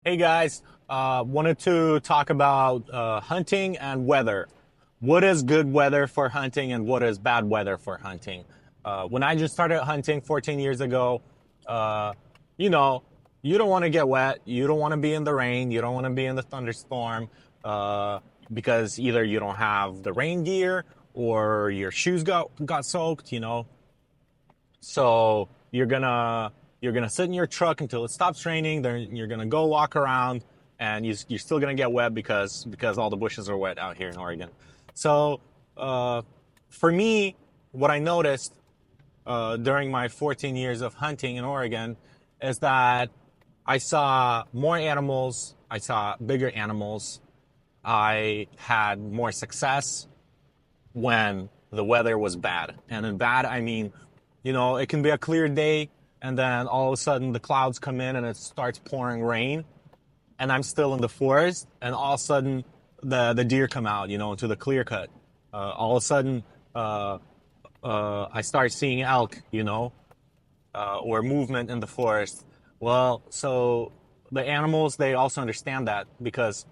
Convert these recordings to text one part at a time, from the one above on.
Hey guys, wanted to talk about hunting and weather. What is good weather for hunting and what is bad weather for hunting? When I just started hunting 14 years ago, uh, you know, you don't want to get wet, you don't want to be in the rain, you don't want to be in the thunderstorm, uh, because either you don't have the rain gear or your shoes got soaked. So you're gonna sit in your truck until it stops raining. Then you're gonna go walk around, and you're still gonna get wet because all the bushes are wet out here in Oregon. So uh, for me, what I noticed during my 14 years of hunting in Oregon is that I saw more animals. I saw bigger animals. I had more success when the weather was bad. And in bad, I mean, it can be a clear day and then all of a sudden the clouds come in and it starts pouring rain and I'm still in the forest and all of a sudden the deer come out, into the clear cut. All of a sudden, uh, I start seeing elk, or movement in the forest. Well, so the animals, they also understand that because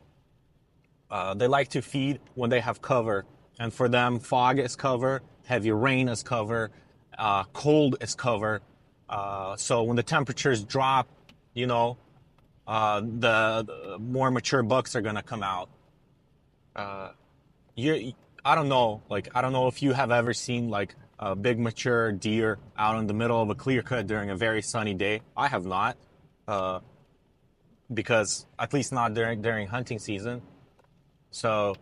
they like to feed when they have cover. And for them, fog is cover, heavy rain is cover, cold is cover. So when the temperatures drop, you know, the more mature bucks are gonna come out. Uh, you, I don't know, I don't know if you have ever seen like a big mature deer out in the middle of a clear cut during a very sunny day. I have not, uh, because at least not during hunting season. So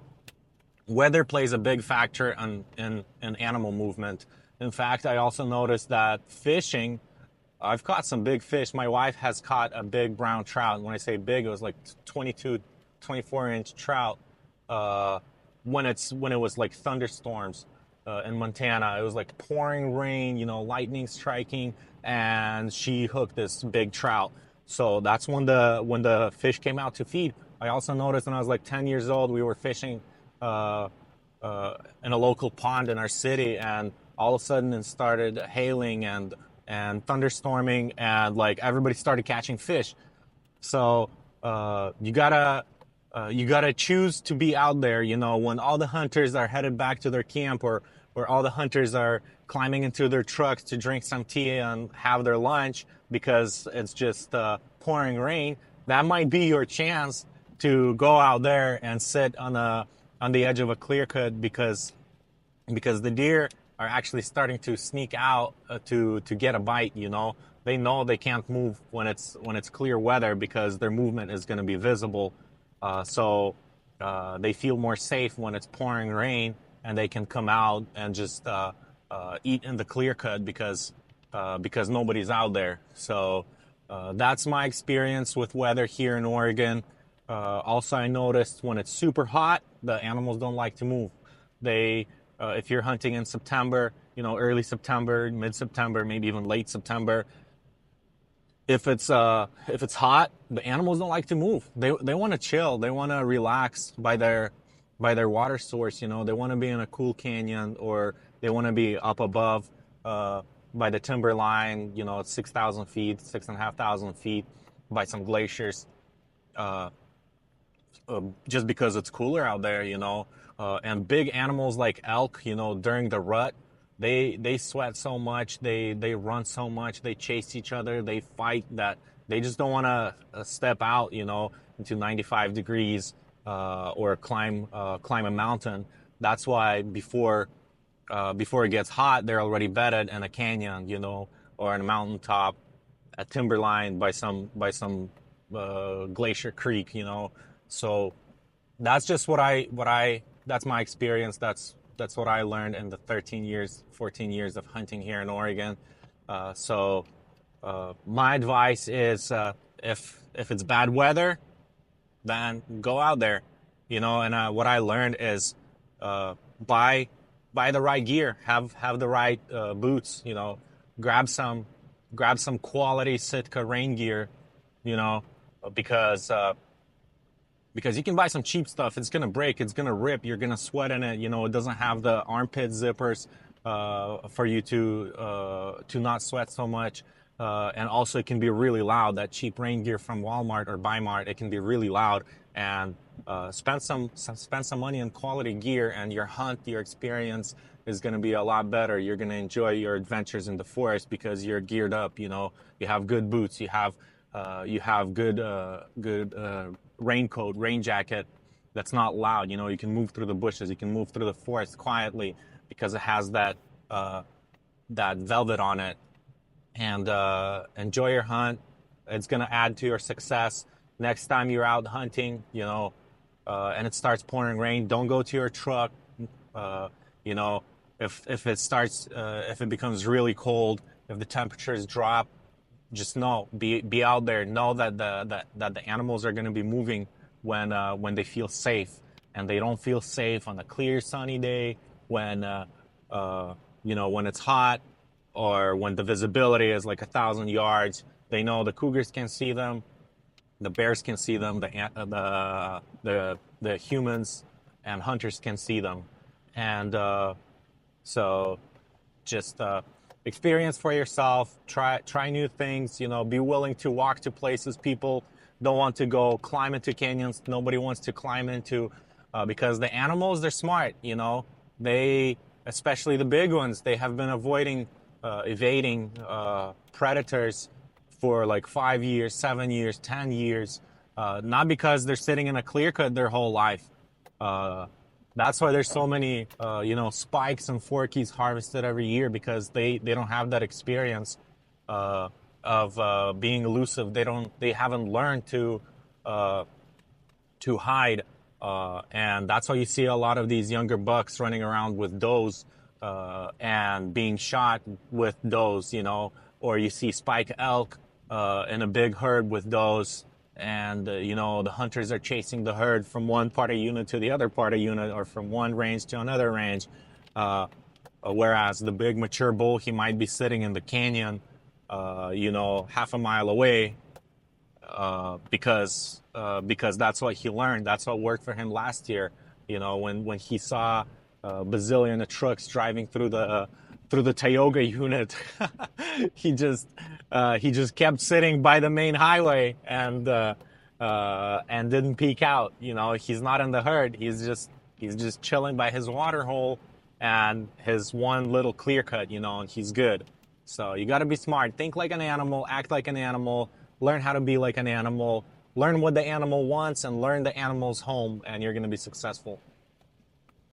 weather plays a big factor in animal movement. In fact, I also noticed that fishing, I've caught some big fish. My wife has caught a big brown trout. When I say big, it was like 22, 24-inch trout. Uh, when it was like thunderstorms in Montana, it was like pouring rain, lightning striking, and she hooked this big trout. So that's when the fish came out to feed. I also noticed when I was like 10 years old, we were fishing uh, in a local pond in our city, and all of a sudden it started hailing and thunderstorming, and like everybody started catching fish. So you gotta choose to be out there. When all the hunters are headed back to their camp, or all the hunters are climbing into their trucks to drink some tea and have their lunch because it's just pouring rain. That might be your chance to go out there and sit on the edge of a clear cut because the deer are actually starting to sneak out to get a bite. They know they can't move when it's clear weather because their movement is going to be visible. So they feel more safe when it's pouring rain and they can come out and just eat in the clear cut because nobody's out there. So that's my experience with weather here in Oregon. Also, I noticed when it's super hot, the animals don't like to move. If you're hunting in September, early September, mid September, maybe even late September, if it's hot, the animals don't like to move. They want to chill. They want to relax by their water source. They want to be in a cool canyon or they want to be up above uh, by the timber line. It's 6,000 feet, 6,500 feet by some glaciers. Uh, just because it's cooler out there. And big animals like elk, during the rut, they sweat so much, they run so much, they chase each other, they fight that they just don't want to step out, into 95 degrees or climb a mountain. That's why before it gets hot, they're already bedded in a canyon, or in a mountaintop, a timberline by some glacier creek. So that's just that's my experience. That's what I learned in the 13 years, 14 years of hunting here in Oregon. So my advice is, if it's bad weather, then go out there, And what I learned is, uh, buy buy the right gear, have the right boots, grab some grab some quality Sitka rain gear, you know, because you can buy some cheap stuff. It's gonna break. It's gonna rip. You're gonna sweat in it. It doesn't have the armpit zippers for you to not sweat so much. and also it can be really loud. That cheap rain gear from Walmart or Bimart, it can be really loud. And spend some money on quality gear, and your hunt, your experience is going to be a lot better. You're going to enjoy your adventures in the forest because you're geared up. You know, you have good boots, you have good raincoat, rain jacket that's not loud. You know, you can move through the bushes, you can move through the forest quietly because it has that velvet on it. And enjoy your hunt. It's gonna add to your success. Next time you're out hunting, you know, and it starts pouring rain, don't go to your truck. Uh, you know, if it becomes really cold, if the temperatures drop, just know, be out there. Know that the animals are gonna be moving when they feel safe, and they don't feel safe on a clear sunny day when you know, when it's hot or when the visibility is like 1,000 yards. They know the cougars can see them, the bears can see them, the humans and hunters can see them, and so just experience for yourself. Try new things. You know, be willing to walk to places people don't want to go. Climb into canyons nobody wants to climb into, because the animals, they're smart. You know, especially the big ones, they have been evading predators for like 5 years, 7 years, 10 years, not because they're sitting in a clear cut their whole life. That's why there's so many, you know, spikes and forkies harvested every year, because they don't have that experience of being elusive. They haven't learned to hide, and that's why you see a lot of these younger bucks running around with does and being shot with does, you know, or you see spike elk in a big herd with does, and you know, the hunters are chasing the herd from one part of unit to the other part of unit, or from one range to another range, whereas the big mature bull, he might be sitting in the canyon, you know, half a mile away, because that's what he learned. That's what worked for him last year. You know, when he saw a bazillion of trucks driving through the Tioga unit, he just kept sitting by the main highway and didn't peek out. You know, he's not in the herd. He's just chilling by his water hole and his one little clear cut. You know, and he's good. So you got to be smart. Think like an animal. Act like an animal. Learn how to be like an animal. Learn what the animal wants and learn the animal's home, and you're going to be successful.